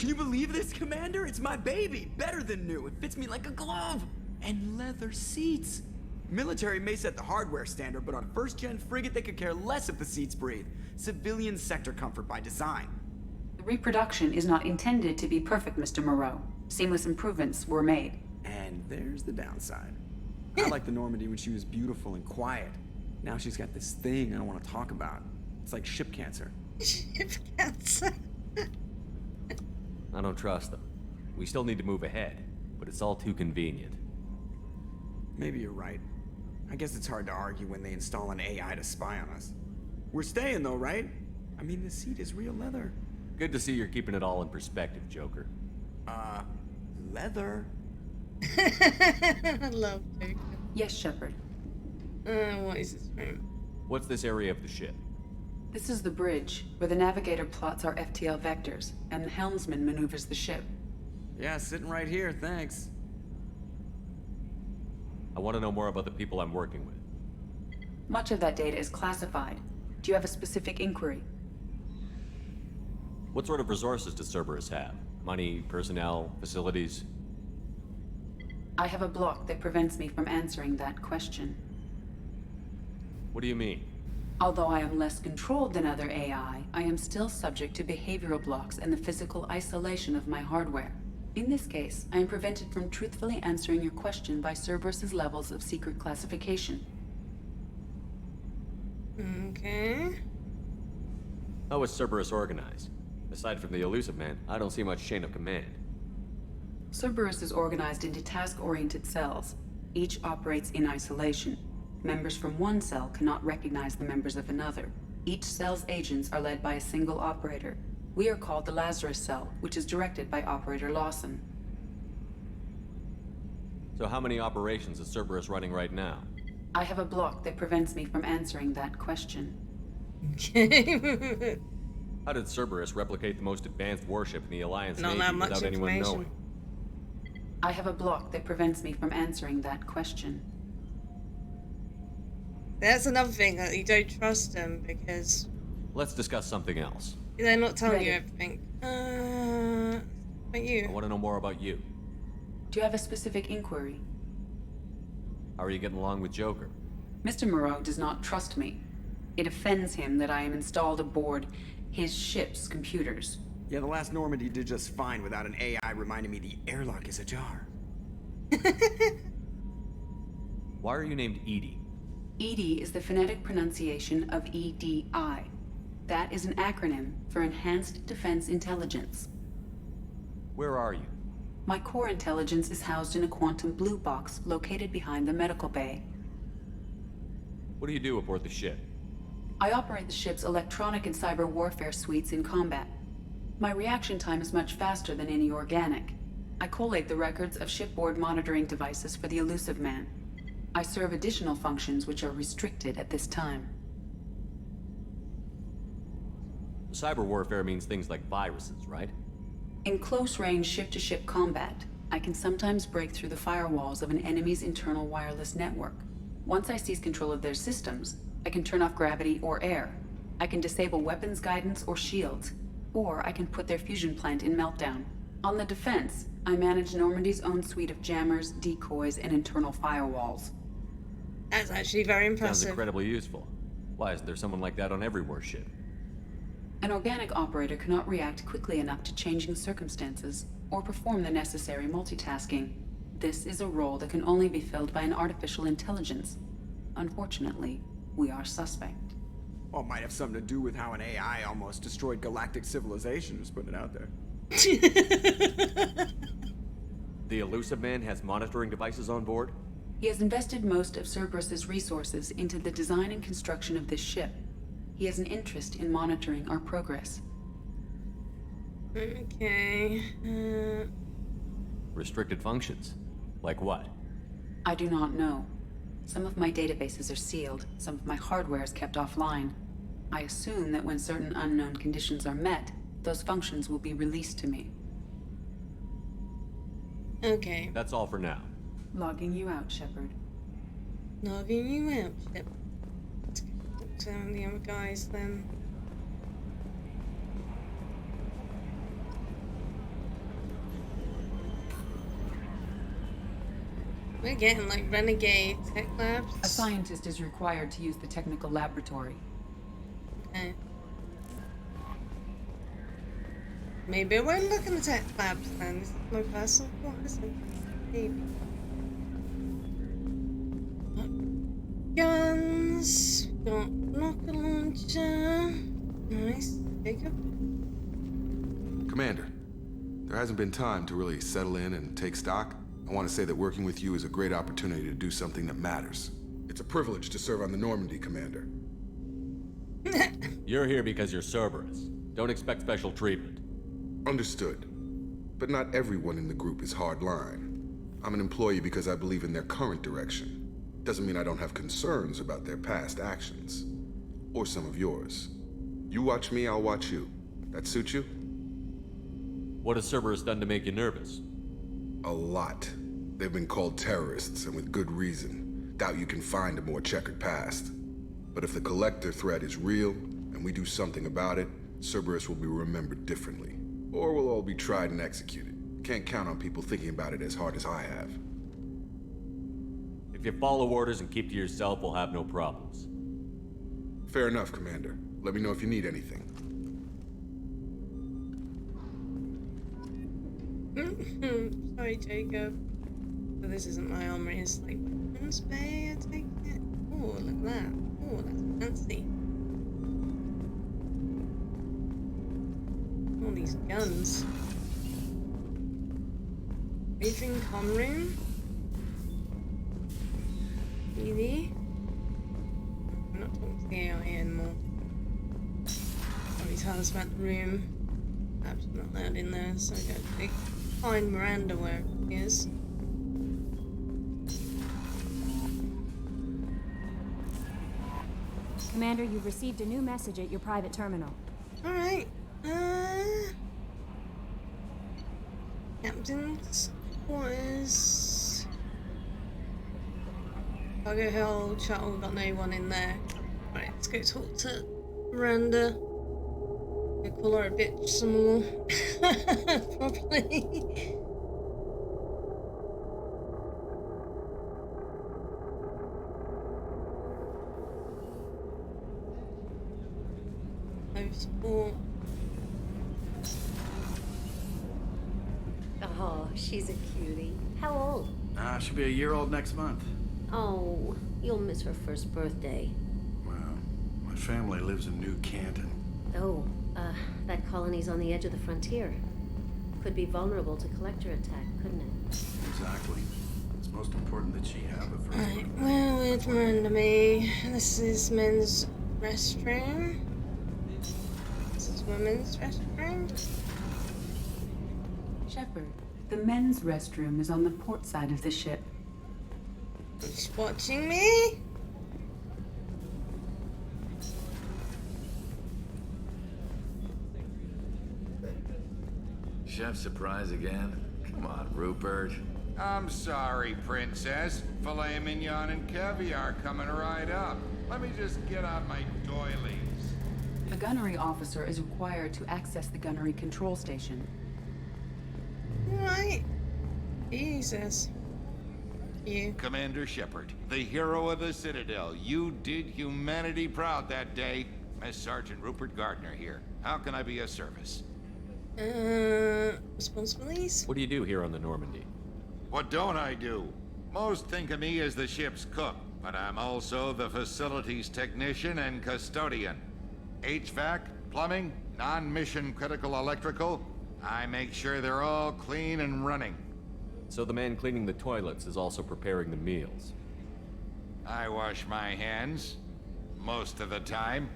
Can you believe this, Commander? It's my baby! Better than new. It fits me like a glove! And leather seats! Military may set the hardware standard, but on first-gen frigate they could care less if the seats breathe. Civilian sector comfort by design. The reproduction is not intended to be perfect, Mr. Moreau. Seamless improvements were made. And there's the downside. I liked the Normandy when she was beautiful and quiet. Now she's got this thing I don't want to talk about. It's like ship cancer. Ship cancer. I don't trust them. We still need to move ahead, but it's all too convenient. Maybe you're right. I guess it's hard to argue when they install an AI to spy on us. We're staying though, right? I mean, the seat is real leather. Good to see you're keeping it all in perspective, Joker. Leather? I love Joker. Yes, Shepard. What is his name? What's this area of the ship? This is the bridge, where the navigator plots our FTL vectors, and the helmsman maneuvers the ship. Yeah, sitting right here, thanks. I want to know more about the people I'm working with. Much of that data is classified. Do you have a specific inquiry? What sort of resources does Cerberus have? Money, personnel, facilities? I have a block that prevents me from answering that question. What do you mean? Although I am less controlled than other AI, I am still subject to behavioral blocks and the physical isolation of my hardware. In this case, I am prevented from truthfully answering your question by Cerberus's levels of secret classification. Okay. How is Cerberus organized? Aside from the Elusive Man, I don't see much chain of command. Cerberus is organized into task-oriented cells. Each operates in isolation. Members from one cell cannot recognize the members of another. Each cell's agents are led by a single operator. We are called the Lazarus Cell, which is directed by Operator Lawson. So how many operations is Cerberus running right now? I have a block that prevents me from answering that question. Okay. How did Cerberus replicate the most advanced warship in the Alliance Not Navy that much without anyone information. knowing? I have a block that prevents me from answering that question. That's another thing, that you don't trust them because Let's discuss something else. they're not telling you Ready. everything. But I you? want to know more about you. Do you have a specific inquiry? How are you getting along with Joker? Mr. Moreau does not trust me. It offends him that I am installed aboard his ship's computers. Yeah, the last Normandy did just fine without an AI reminding me the airlock is ajar. Why are you named Edie? EDI is the phonetic pronunciation of EDI. That is an acronym for Enhanced Defense Intelligence. Where are you? My core intelligence is housed in a quantum blue box located behind the medical bay. What do you do aboard the ship? I operate the ship's electronic and cyber warfare suites in combat. My reaction time is much faster than any organic. I collate the records of shipboard monitoring devices for the Elusive Man. I serve additional functions which are restricted at this time. Cyber warfare means things like viruses, right? In close-range ship-to-ship combat, I can sometimes break through the firewalls of an enemy's internal wireless network. Once I seize control of their systems, I can turn off gravity or air. I can disable weapons guidance or shields, or I can put their fusion plant in meltdown. On the defense, I manage Normandy's own suite of jammers, decoys, and internal firewalls. That's actually very Sounds impressive. incredibly useful. Why isn't there someone like that on every warship? An organic operator cannot react quickly enough to changing circumstances or perform the necessary multitasking. This is a role that can only be filled by an artificial intelligence. Unfortunately, we are suspect. Well, it might have something to do with how an AI almost destroyed galactic civilization, just putting it out there. The Elusive Man has monitoring devices on board? He has invested most of Cerberus's resources into the design and construction of this ship. He has an interest in monitoring our progress. Okay. Restricted functions? Like what? I do not know. Some of my databases are sealed, some of my hardware is kept offline. I assume that when certain unknown conditions are met, those functions will be released to me. Okay. That's all for now. Logging you out, Shepard. Logging you out. Yep. Let's go talk to the other guys then. We're getting like renegade tech labs. A scientist is required to use the technical laboratory. Okay. Maybe I won't look in the tech labs then. This is my personal quarters. Maybe. Guns. Got rocket launcher. Nice. Jacob. Commander, there hasn't been time to really settle in and take stock. I want to say that working with you is a great opportunity to do something that matters. It's a privilege to serve on the Normandy, Commander. You're here because you're Cerberus. Don't expect special treatment. Understood. But not everyone in the group is hardline. I'm an employee because I believe in their current direction. Doesn't mean I don't have concerns about their past actions. Or some of yours. You watch me, I'll watch you. That suit you? What has Cerberus done to make you nervous? A lot. They've been called terrorists, and with good reason. Doubt you can find a more checkered past. But if the Collector threat is real, and we do something about it, Cerberus will be remembered differently. Or we'll all be tried and executed. Can't count on people thinking about it as hard as I have. If you follow orders and keep to yourself, we'll have no problems. Fair enough, Commander. Let me know if you need anything. Sorry, Jacob. So this isn't my armory, it's like weapons bay, I take it. Oh, look at that. Oh, that's fancy. All these guns. Briefing comm room. TV. I'm not talking to the AI anymore. Probably tell us about the room. Perhaps not allowed in there, so I go to find Miranda where it is. Commander, you've received a new message at your private terminal. Alright. Captain's quarters. Cargo hold, shuttle, got no one in there. Right, let's go talk to Miranda. I'll call her a bitch some more. Probably. No support. Oh, she's a cutie. How old? She'll be a year old next month. Oh, you'll miss her first birthday. Well, my family lives in New Canton. Oh, that colony's on the edge of the frontier. Could be vulnerable to collector attack, couldn't it? Exactly. It's most important that she have a first. Right, well, with Miranda me. This is men's restroom. This is women's restroom. Shepard, the men's restroom is on the port side of the ship. She's watching me? Chef surprise again? Come on, Rupert. I'm sorry, Princess. Filet mignon and caviar coming right up. Let me just get out my doilies. A gunnery officer is required to access the gunnery control station. Right. Jesus. You. Commander Shepard, the hero of the Citadel. You did humanity proud that day. Mess Sergeant Rupert Gardner here. How can I be of service? Responsibilities? What do you do here on the Normandy? What don't I do? Most think of me as the ship's cook, but I'm also the facilities technician and custodian. HVAC, plumbing, non-mission critical electrical. I make sure they're all clean and running. So the man cleaning the toilets is also preparing the meals. I wash my hands. Most of the time.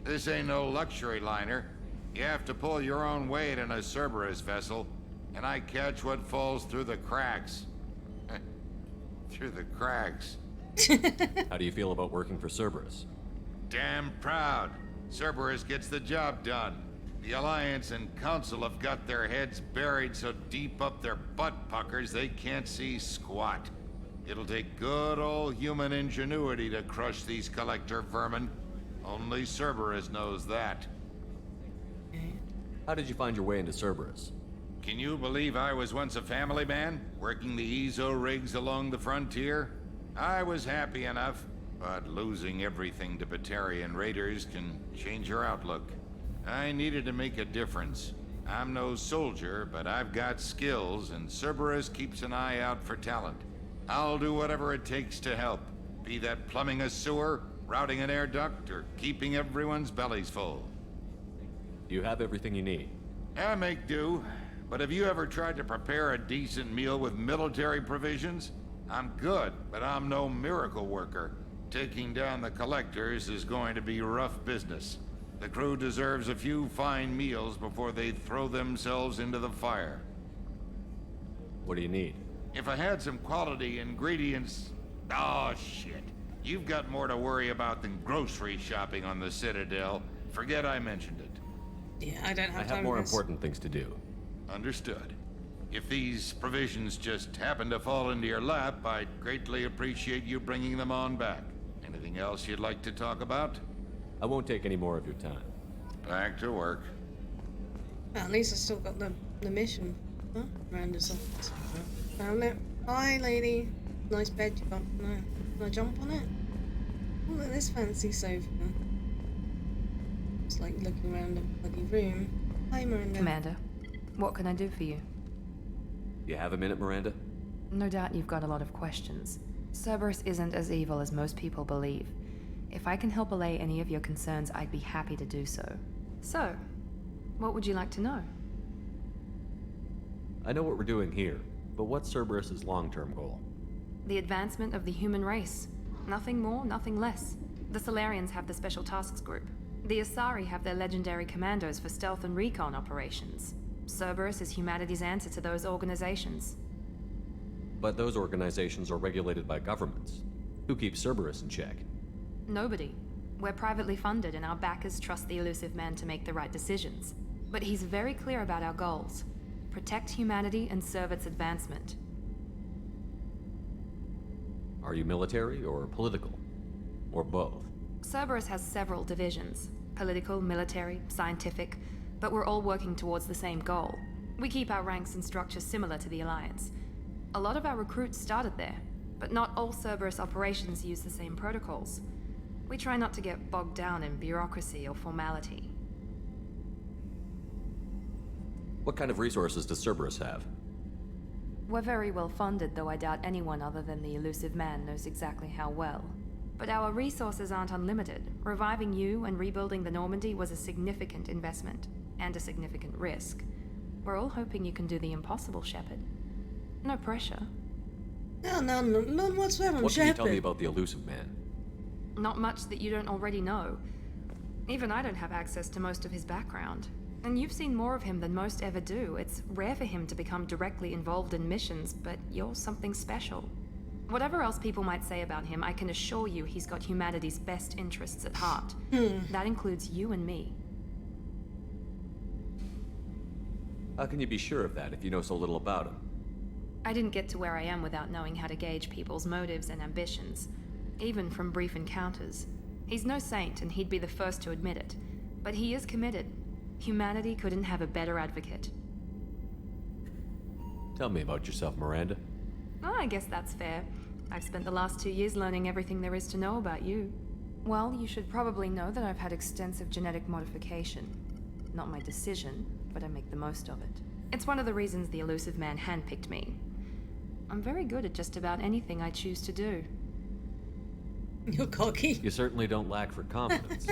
This ain't no luxury liner. You have to pull your own weight in a Cerberus vessel, and I catch what falls through the cracks. Through the cracks. How do you feel about working for Cerberus? Damn proud. Cerberus gets the job done. The Alliance and Council have got their heads buried so deep up their butt puckers they can't see squat. It'll take good old human ingenuity to crush these collector vermin. Only Cerberus knows that. How did you find your way into Cerberus? Can you believe I was once a family man, working the EZO rigs along the frontier? I was happy enough, but losing everything to Batarian raiders can change your outlook. I needed to make a difference. I'm no soldier, but I've got skills, and Cerberus keeps an eye out for talent. I'll do whatever it takes to help, be that plumbing a sewer, routing an air duct, or keeping everyone's bellies full. You have everything you need. I make do, but have you ever tried to prepare a decent meal with military provisions? I'm good, but I'm no miracle worker. Taking down the collectors is going to be rough business. The crew deserves a few fine meals before they throw themselves into the fire. What do you need? If I had some quality ingredients... Oh, shit. You've got more to worry about than grocery shopping on the Citadel. Forget I mentioned it. Yeah, I don't have I time have more for this. important things to do. Understood. If these provisions just happen to fall into your lap, I'd greatly appreciate you bringing them on back. Anything else you'd like to talk about? I won't take any more of your time. Back to work. Well, at least I still got the mission. Huh? Miranda's office. Found it. Hi, lady. Nice bed you got. No. Can I jump on it? Oh, look at this fancy sofa. It's like looking around a bloody room. Hi, Miranda. Commander, what can I do for you? You have a minute, Miranda? No doubt you've got a lot of questions. Cerberus isn't as evil as most people believe. If I can help allay any of your concerns, I'd be happy to do so. So, what would you like to know? I know what we're doing here, but what's Cerberus's long-term goal? The advancement of the human race. Nothing more, nothing less. The Solarians have the Special Tasks Group. The Asari have their legendary commandos for stealth and recon operations. Cerberus is humanity's answer to those organizations. But those organizations are regulated by governments. Who keeps Cerberus in check? Nobody. We're privately funded and our backers trust the elusive man to make the right decisions. But he's very clear about our goals. Protect humanity and serve its advancement. Are you military or political? Or both? Cerberus has several divisions. Political, military, scientific, but we're all working towards the same goal. We keep our ranks and structure similar to the Alliance. A lot of our recruits started there, but not all Cerberus operations use the same protocols. We try not to get bogged down in bureaucracy or formality. What kind of resources does Cerberus have? We're very well funded, though I doubt anyone other than the elusive man knows exactly how well. But our resources aren't unlimited. Reviving you and rebuilding the Normandy was a significant investment, and a significant risk. We're all hoping you can do the impossible, Shepard. No pressure. No, none whatsoever. What can you tell me about the elusive man? Not much that you don't already know. Even I don't have access to most of his background. And you've seen more of him than most ever do. It's rare for him to become directly involved in missions, but you're something special. Whatever else people might say about him, I can assure you he's got humanity's best interests at heart. That includes you and me. How can you be sure of that if you know so little about him? I didn't get to where I am without knowing how to gauge people's motives and ambitions, even from brief encounters. He's no saint, and he'd be the first to admit it. But he is committed. Humanity couldn't have a better advocate. Tell me about yourself, Miranda. Oh, I guess that's fair. I've spent the last 2 years learning everything there is to know about you. Well, you should probably know that I've had extensive genetic modification. Not my decision, but I make the most of it. It's one of the reasons the elusive man handpicked me. I'm very good at just about anything I choose to do. You're cocky. You certainly don't lack for confidence.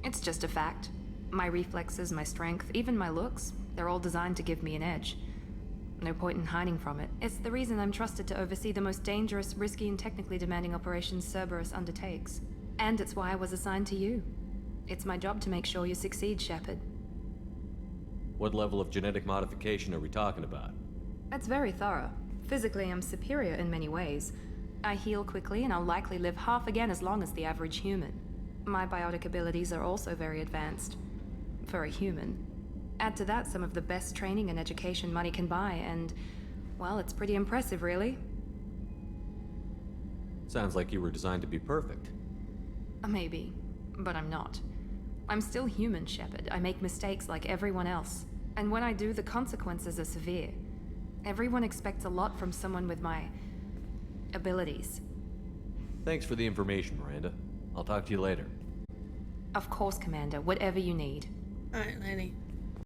It's just a fact. My reflexes, my strength, even my looks, they're all designed to give me an edge. No point in hiding from it. It's the reason I'm trusted to oversee the most dangerous, risky, and technically demanding operations Cerberus undertakes. And it's why I was assigned to you. It's my job to make sure you succeed, Shepard. What level of genetic modification are we talking about? That's very thorough. Physically, I'm superior in many ways. I heal quickly, and I'll likely live half again as long as the average human. My biotic abilities are also very advanced. For a human. Add to that some of the best training and education money can buy, and, well, it's pretty impressive, really. Sounds like you were designed to be perfect. Maybe, but I'm not. I'm still human, Shepard. I make mistakes like everyone else. And when I do, the consequences are severe. Everyone expects a lot from someone with my abilities. Thanks for the information, Miranda. I'll talk to you later. Of course, Commander. Whatever you need. Alright, lady.